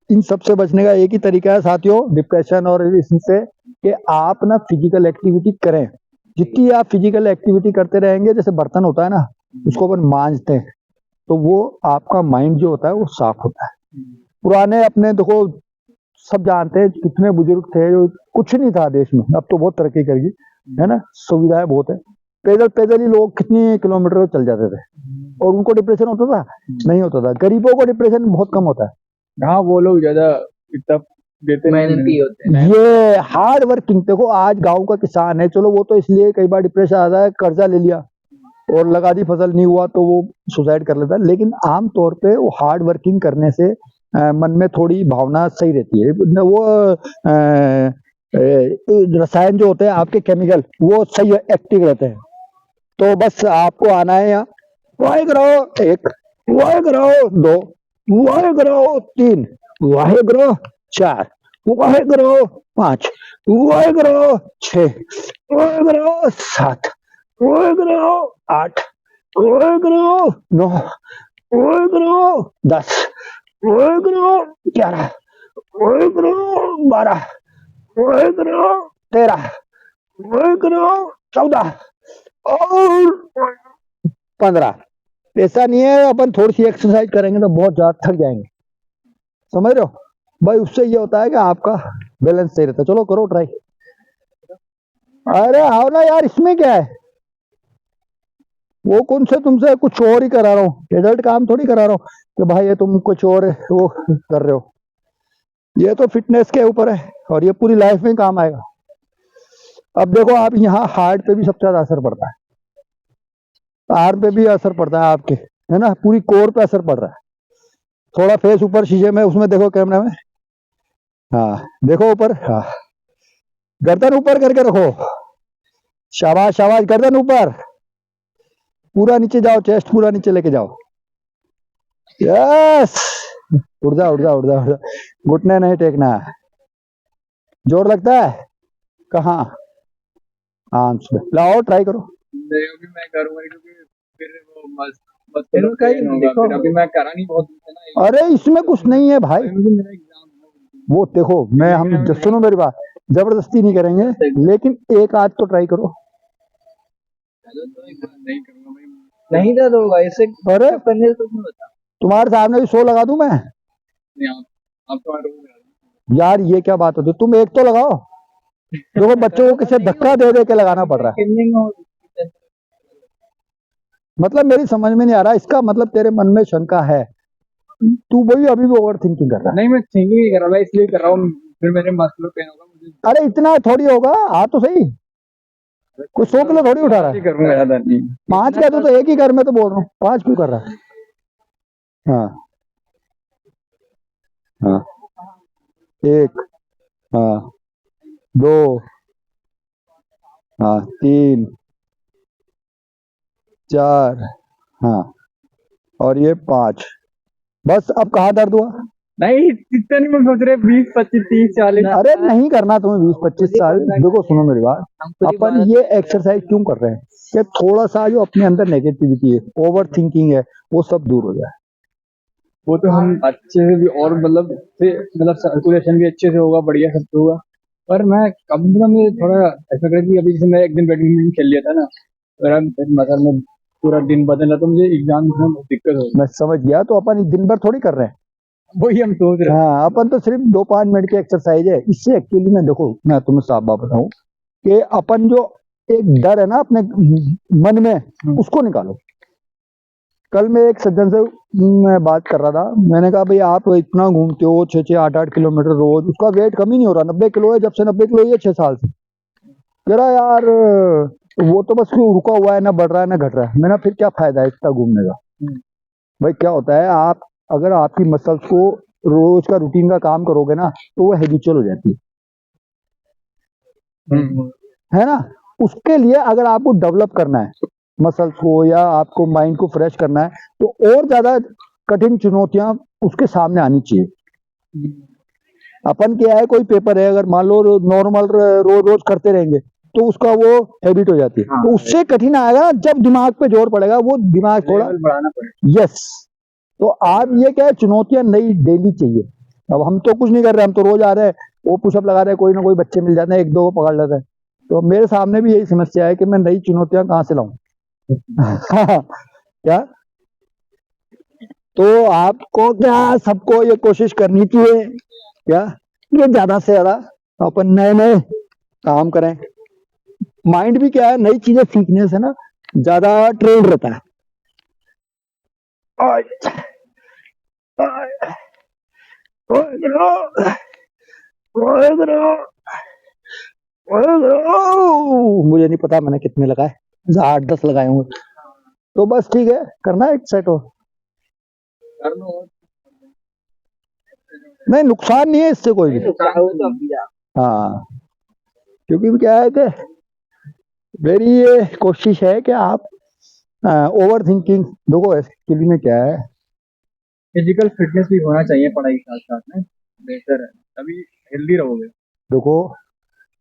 इन सब से बचने का एक ही तरीका है साथियों, डिप्रेशन और इससे, कि आप ना फिजिकल एक्टिविटी करें। जितनी आप फिजिकल एक्टिविटी करते रहेंगे, जैसे बर्तन होता है ना, उसको अपन मांजते हैं, तो वो आपका माइंड जो होता है वो साफ होता है। पुराने अपने देखो, सब जानते हैं कितने बुजुर्ग थे, जो कुछ नहीं था देश में, अब तो बहुत तरक्की कर गई है ना, सुविधाएं बहुत है। पैदल पैदल ही लोग कितनी किलोमीटर चल जाते थे, और उनको डिप्रेशन होता था? नहीं होता था। गरीबों को डिप्रेशन बहुत कम होता है। हाँ, वो लोग ज्यादा इतना देते मेहनती होते हैं। ये हार्ड वर्किंग, देखो आज गांव का किसान है, चलो वो तो इसलिए कई बार डिप्रेशन आता है, कर्जा ले लिया और लगा दी, फसल नहीं हुआ तो वो सुसाइड कर लेता है। लेकिन आम तौर पे वो हार्ड वर्किंग करने से मन में थोड़ी भावना सही रहती है, वो रसायन जो होते हैं आपके, केमिकल, वो सही एक्टिव रहते हैं। तो बस आपको आना है यहाँ, वाहेगुरु 1, वाहेगुरु 2, वाहेगुरु 3, वाहेगुरु 4, वाहेगुरु 5, वाहेगुरु 6, वाहेगुरु 7, वाहेगुरु 8, वाहेगुरु 9, वाहेगुरु 10, वाहेगुरु 11, वाहेगुरु 12, वाहेगुरु 13, वाहेगुरु 14 और 15। ऐसा नहीं है, अपन थोड़ी सी एक्सरसाइज करेंगे तो बहुत ज्यादा थक जाएंगे, समझ रहे हो भाई। उससे ये होता है कि आपका बैलेंस सही रहता है। चलो करो ट्राई। अरे आओ ना यार, इसमें क्या है, वो कौन से तुमसे कुछ और ही करा रहा हूँ, रिजल्ट काम थोड़ी करा रहा हूँ कि भाई ये तुम कुछ और वो कर रहे हो। ये तो फिटनेस के ऊपर है, और ये पूरी लाइफ में काम आएगा। अब देखो, आप यहाँ हार्ट पे भी सबसे ज्यादा असर पड़ता है, आर्म पे भी असर पड़ता है आपके, है ना, पूरी कोर पे असर पड़ रहा है। थोड़ा फेस ऊपर शीशे में, उसमें देखो कैमरा में, हाँ देखो ऊपर, हाँ गर्दन ऊपर करके रखो, शाबाश शाबाश, गर्दन ऊपर, पूरा नीचे जाओ, चेस्ट पूरा नीचे लेके जाओ, यस, उड़ जा उड़ जा उड़ जा उड़ जा, घुटने नहीं टेकना है। जोर लगता है कहाँ? आर्म्स पे लाओ, ट्राई करो। अभी मैं करूंगा क्योंकि फिर वो फिर अभी मैं करा नहीं बहुत दिन से ना। अरे इसमें कुछ नहीं है भाई, मेरा एग्जाम है। वो देखो, हम सुनो मेरी बात, जबरदस्ती नहीं करेंगे, लेकिन एक आध तो ट्राई करो। नहीं करूंगा भाई, नहीं दर्द होगा इससे, अरे करने से कुछ नहीं होता। तुम्हारे सामने भी 100 लगा दूं मैं? नहीं, आप तो रोज यार ये क्या बात होती है, तुम एक तो लगाओ। देखो बच्चों को किसे धक्का दे दे के लगाना पड़ रहा है। मतलब मेरी समझ में नहीं आ रहा, इसका मतलब तेरे मन में शंका है, तू वही अभी भी ओवर थिंकिंग कर रहा है। नहीं, मैं थिंकिंग नहीं कर रहा, मैं इसलिए कर रहा हूँ, फिर मेरे मसलों पेन होगा मुझे। अरे इतना थोड़ी होगा, आ तो सही, कोई 100 किलो थोड़ी उठा रहा है। करूंगा ज्यादा नहीं। 5 कह दो तो एक ही कर, मैं तो बोल रहा हूँ 5 क्यों कर रहा है? हाँ हाँ, 1, हाँ 2, हाँ 3, 4, हाँ, और ये 5। बस अब कहाँ दर्द हुआ? नहीं, इतना नहीं, मैं सोच रहे 20, 25, 30, 40। अरे नहीं करना तुम्हें 20-25 साल। देखो सुनो मेरी बात, अपन ये एक्सरसाइज क्यों कर रहे हैं कि थोड़ा सा जो अपने अंदर नेगेटिविटी है, ओवर थिंकिंग है, वो सब दूर हो जाए। वो तो हम अच्छे से भी, और मतलब सर्कुलेशन भी अच्छे से होगा, बढ़िया सब होगा। पर मैं कम से कम थोड़ा ऐसा कर कि अभी जैसे मैं एक दिन बैडमिंटन खेल लिया था ना, मतलब मैं पूरा दिन बदला तो मुझे एग्जाम में बहुत दिक्कत हो। मैं समझ गया, तो अपन दिन भर थोड़ी कर रहे हैं, वही हम सोच रहे हैं। हाँ, अपन तो सिर्फ 2-5 मिनट की एक्सरसाइज है। इससे एक्चुअली में देखो, मैं तुम्हें साफ बात बताऊं कि अपन जो एक डर है ना अपने मन में, उसको निकालो। कल मैं एक सज्जन से मैं बात कर रहा था, मैंने कहा भाई आप इतना घूमते हो 6-6, 8-8 किलोमीटर रोज, उसका वेट कम ही नहीं हो रहा, 90 किलो है, जब से 90 किलो है 6 साल से। कह रहा यार वो तो बस रुका हुआ है, ना बढ़ रहा है ना घट रहा है। मैंने फिर क्या फायदा है इतना घूमने का? भाई क्या होता है, आप अगर आपकी मसल्स को रोज का रूटीन का काम करोगे ना, तो वो हैबिचुअल हो जाती है ना। उसके लिए अगर आपको डेवलप करना है मसल्स को, या आपको माइंड को फ्रेश करना है, तो और ज्यादा कठिन चुनौतियां उसके सामने आनी चाहिए। अपन क्या है, कोई पेपर है, अगर मान लो नॉर्मल रोज रोज करते रहेंगे तो उसका वो हैबिट हो जाती है। तो उससे कठिन आएगा जब दिमाग पे जोर पड़ेगा, वो दिमाग थोड़ा बढ़ाना पड़ेगा। यस, तो आप ये क्या है, चुनौतियां नई डेली चाहिए। अब हम तो कुछ नहीं कर रहे, हम तो रोज आ रहे हैं, वो पुशअप लगा रहे हैं, कोई ना कोई बच्चे मिल जाते हैं, एक दो को पकड़ लेते हैं। तो मेरे सामने भी यही समस्या है कि मैं नई चुनौतियां कहाँ से लाऊं। क्या, तो आपको क्या, सबको ये कोशिश करनी चाहिए क्या, ये ज्यादा से ज्यादा अपन नए नए काम करें। माइंड भी क्या है, नई चीजें सीखने से ना ज्यादा ट्रेंड रहता है। आय, आय, ओए करो, ओए करो, ओए करो। मुझे नहीं पता मैंने कितने लगाए, 8-10 लगाए होंगे। तो बस ठीक है, करना है एक सेट हो। कर लो। नहीं, नुकसान नहीं है इससे कोई भी। चाहो तो अब भी आप। हाँ, क्योंकि क्या है कि मेरी ये कोशिश है कि आप ओवर थिंकिंग, देखो एक्चुअली में क्या है, फिजिकल फिटनेस भी होना चाहिए पढ़ाई के साथ साथ में, बेहतर है, तभी हेल्दी रहोगे। देखो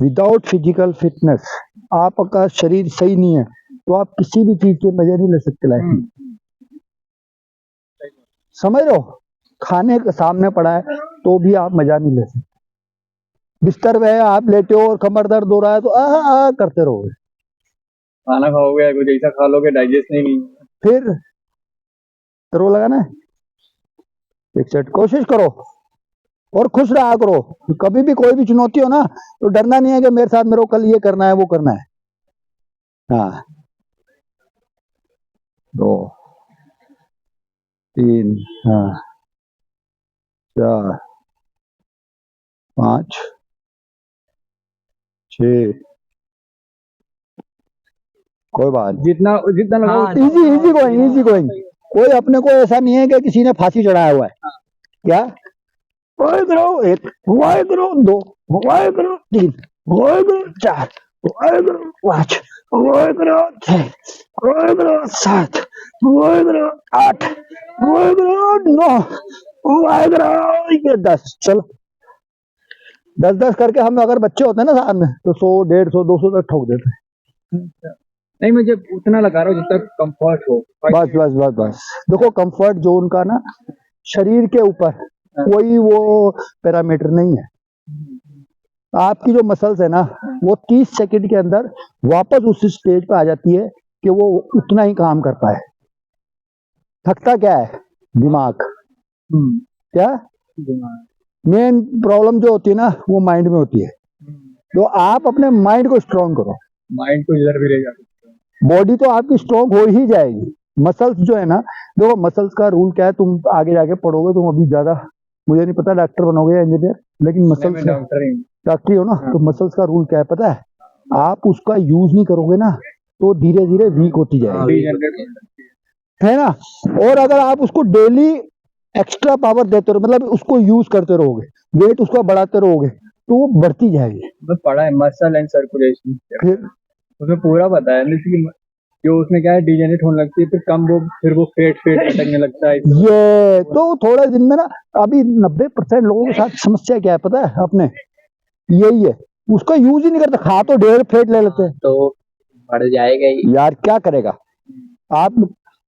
विदाउट फिजिकल फिटनेस आपका शरीर सही नहीं है तो आप किसी भी चीज के मजे नहीं ले सकते लाइफ में। समझ रहे हो, खाने के सामने पड़ा है तो भी आप मजा नहीं ले सकते। बिस्तर पे है, आप लेटे हो और कमर दर्द हो रहा है तो आ करते रहोगे, खाना खाओगे कुछ ऐसा खा लोगे डाइजेस्ट नहीं होगा। फिर करो लगाना है। एक सेट कोशिश करो और खुश रहा करो। कभी भी कोई भी चुनौती हो ना तो डरना नहीं है कि मेरे साथ मेरे को कल ये करना है वो करना है। हाँ, 2 3 हाँ 4 5 6, कोई बात नहीं, जितना जितना लगाओ हाँ, easy easy going, easy going. कोई अपने को ऐसा नहीं है कि किसी ने फांसी चढ़ाया हुआ है क्या। ओए करो 1, ओए करो 2, ओए करो 3, ओए करो 4, ओए करो 5, ओए करो 6, ओए करो 7, ओए करो 8, ओए करो 9, ओए करो 10। चलो 10-10 करके हम अगर बच्चे होते हैं ना साथ में तो 100, 150, 200 तक ठोक देते हैं। नहीं, मुझे उतना लगा रहा हूँ जितना कंफर्ट हो। बस बस बस बस, देखो कंफर्ट जोन का ना शरीर के ऊपर कोई वो पैरामीटर नहीं है। आपकी जो मसल्स है ना वो 30 सेकंड के अंदर वापस उस स्टेज पे आ जाती है कि वो उतना ही काम कर पाए। थकता क्या है, दिमाग। क्या मेन प्रॉब्लम जो होती है ना वो माइंड में होती है। तो आप अपने माइंड को स्ट्रॉन्ग करो, माइंड को इधर भी ले जा सकते हो। बॉडी तो आपकी स्ट्रॉन्ग हो ही जाएगी। मसल्स जो है ना, देखो मसल्स का रूल क्या है, तुम आगे जाके पढ़ोगे, तुम अभी ज्यादा, मुझे नहीं पता डॉक्टर बनोगे या इंजीनियर, लेकिन मैं मसल्स डॉक्टर ही हूँ। डॉक्टर ही हो ना, तो मसल्स का रूल क्या है पता है, आप उसका यूज नहीं करोगे ना तो धीरे धीरे वीक होती जाएगी, Degenerate हो सकती है। है ना। और अगर आप उसको डेली एक्स्ट्रा पावर देते रहो, मतलब उसको यूज करते रहोगे, वेट उसका बढ़ाते रहोगे तो वो बढ़ती जाएगी। मैं पढ़ा है मसल एंड सर्कुलेशन, फिर उसमें पूरा पता है लेकिन जो उसमें क्या है डिजेनरेट होने लगती है, फिर वो फेट अटकने लगता है। ये तो थोड़े दिन में ना, अभी 90% लोगों के साथ समस्या क्या है पता है अपने, यही है, उसका यूज ही नहीं करते, खा तो ढेर फेट ले लेते हैं। तो बढ़ जाएगा ही। यार क्या करेगा, आप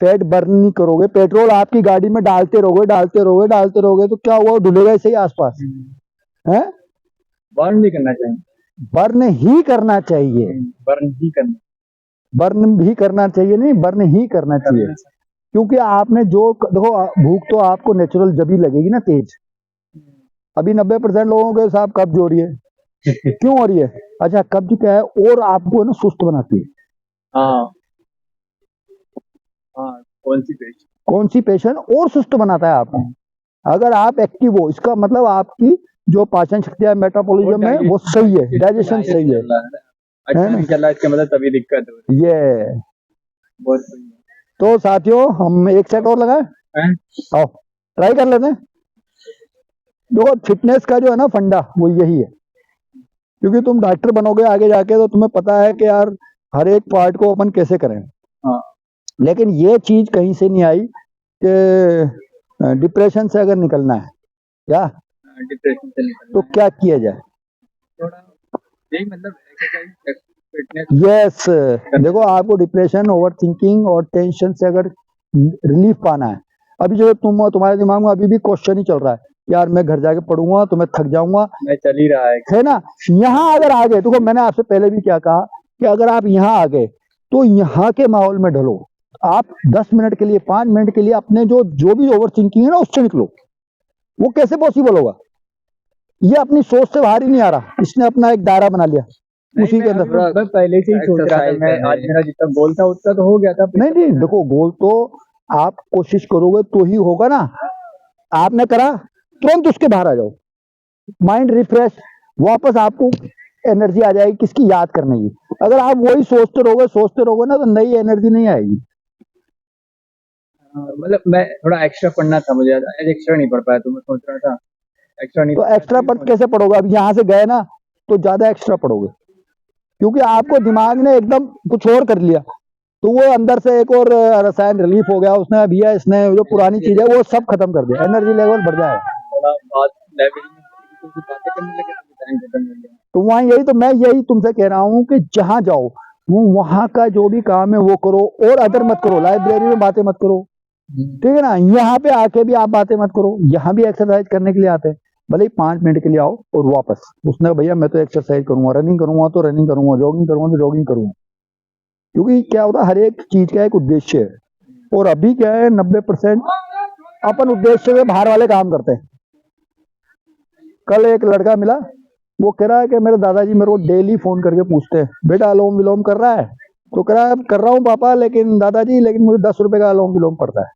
फैट बर्न नहीं करोगे, पेट्रोल आपकी गाड़ी में डालते रहोगे तो क्या हुआ, डुलेगा ऐसे ही आसपास है। बर्न भी करना चाहिए, बर्न ही करना चाहिए, बर्न ही करना। बर्न भी करना चाहिए नहीं, बर्न ही करना चाहिए। क्योंकि आपने जो देखो, भूख तो आपको नेचुरल जब ही लगेगी ना तेज। अभी 90% लोगों के साथ कब्ज हो रही है क्यों हो रही है, अच्छा कब्ज क्या है, और आपको है ना सुस्त बनाती है। हाँ हाँ, कॉन्स्टिपेशन और सुस्त बनाता है आपको। अगर आप एक्टिव हो, इसका मतलब आपकी जो पाचन शक्ति है, मेटाबॉलिज्म है वो सही है, डाइजेशन सही है। अच्छा नहीं चल रहा इसका मतलब तभी दिक्कत हो रही ये है। बहुत सही है। तो साथियों हम एक सेट और लगाए, हैं? आओ ट्राई कर लेते हैं। देखो फिटनेस का जो है ना फंडा वो यही है, क्योंकि तुम डॉक्टर बनोगे आगे जाके तो तुम्हें पता है कि यार हर एक पार्ट को अपन कैसे करें। हाँ, लेकिन ये चीज कहीं से नहीं आई कि डिप्रेशन से अगर निकलना है क्या डिप्रेशन से तो निकलना क्या किया जाए। है थोड़ा, यही मतलब एक्सरसाइज फिटनेस। यस देखो, आपको डिप्रेशन, ओवर थिंकिंग और टेंशन से अगर रिलीफ पाना है अभी जो तुम्हारे दिमाग में अभी भी क्वेश्चन ही चल रहा है, यार मैं घर जाके पढ़ूंगा तो मैं थक जाऊंगा, मैं चल ही रहा है ना। यहाँ अगर आ गए, देखो मैंने आपसे पहले भी क्या कहा कि अगर आप यहाँ आ गए तो यहाँ के माहौल में ढलो। आप 10 मिनट के लिए, 5 मिनट के लिए अपने जो भी ओवर थिंकिंग है ना उससे निकलो। वो कैसे पॉसिबल होगा? ये अपनी सोच से बाहर ही नहीं आ रहा, इसने अपना एक दायरा बना लिया उसी के अंदर। मैं पहले से ही सोच रहा था, मैं आज मेरा जितना गोल था उतना तो हो गया था। नहीं देखो, गोल तो आप कोशिश करोगे तो ही होगा ना। आपने करा, तुरंत उसके बाहर आ जाओ, माइंड रिफ्रेश, वापस आपको एनर्जी आ जाएगी किसकी, याद करने की। अगर आप वही सोचते रहोगे ना तो नई एनर्जी नहीं आएगी। मतलब मैं थोड़ा एक्स्ट्रा पढ़ना था मुझे, एक्स्ट्रा नहीं पढ़ पाया तो मैं सोच रहा था एक्स्ट्रा नहीं। तो एक्स्ट्रा पढ़ कैसे पढ़ोगे? अब यहाँ से गए ना तो ज्यादा एक्स्ट्रा पढ़ोगे, क्योंकि आपको दिमाग ने एकदम कुछ और कर लिया, तो वो अंदर से एक और रसायन रिलीफ हो गया उसने, भैया इसने जो पुरानी चीज है वो सब खत्म कर दिया, एनर्जी लेवल बढ़ जाएगा। थोड़ा बात लाइब्रेरी में बातें करने लगे तो टाइम खत्म हो गया। तो वहाँ मैं यही तुमसे कह रहा हूँ कि जहाँ जाओ वो वहाँ का जो भी काम है वो करो, और अदर मत करो, लाइब्रेरी में बातें मत करो, ठीक है ना। यहाँ पे आके भी आप बातें मत करो, यहाँ भी एक्सरसाइज करने के लिए आते हैं, भले ही 5 मिनट के लिए आओ और वापस। उसने भैया मैं तो एक्सरसाइज करूंगा, रनिंग करूंगा तो रनिंग करूंगा, जॉगिंग करूंगा तो जॉगिंग करूंगा, क्योंकि क्या होता है हर एक चीज का एक उद्देश्य है। और अभी क्या है, 90% अपन उद्देश्य से बाहर वाले काम करते हैं। कल एक लड़का मिला, वो कह रहा है कि मेरे दादाजी मेरे को डेली फोन करके पूछते हैं, बेटा अलोम विलोम कर रहा है? तो कह रहा है कर रहा हूँ पापा, लेकिन दादाजी लेकिन मुझे 10 रुपए का अलोम विलोम पड़ता है।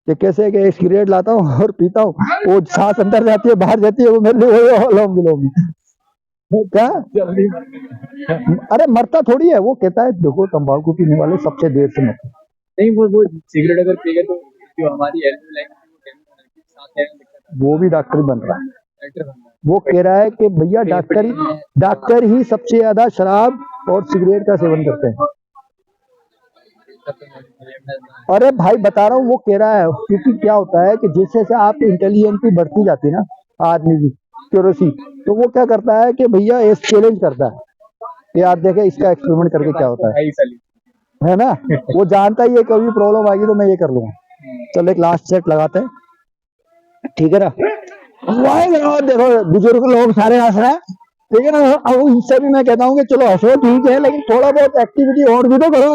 कि कैसे कि एक सिगरेट लाता हूँ और पीता हूँ, वो सांस अंदर जाती है बाहर जाती है, वो मेरे लिए वही अलोम विलोम। क्या? अरे मरता थोड़ी है, वो कहता है देखो तंबाकू पीने वाले सबसे देर से मरते। नहीं वो सिगरेट अगर पिएगा तो जो हमारी हेल्थ लाइफ वो भी डॉक्टर बन रहा है। वो कह रहा है कि भैया डॉक्टर ही सबसे ज्यादा शराब और सिगरेट का सेवन करते हैं। अरे भाई बता रहा हूँ, वो कह रहा है, क्योंकि क्या होता है कि जैसे जैसे आप इंटेलिजेंस भी बढ़ती जाती है ना आदमी की क्यूरोसी, तो वो क्या करता है कि भैया एक चैलेंज करता है कि यार देखे इसका एक्सपेरिमेंट करके क्या होता है ना। वो जानता ही है कभी प्रॉब्लम आएगी तो मैं ये कर लूंगा। चलो एक लास्ट सेट लगाते हैं, ठीक है ना। देखो बुजुर्ग लोग सारे हंस रहे हैं, ठीक है ना। अब उनसे भी मैं कहता हूँ कि चलो हंसो ठीक है, लेकिन थोड़ा बहुत एक्टिविटी और भी तो करो।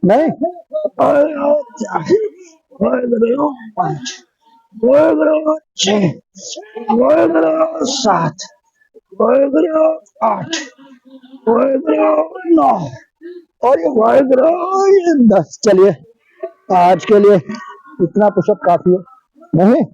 नहीं 7 8 9 और ये 10। चलिए आज के लिए इतना पुशअप काफी है, नहीं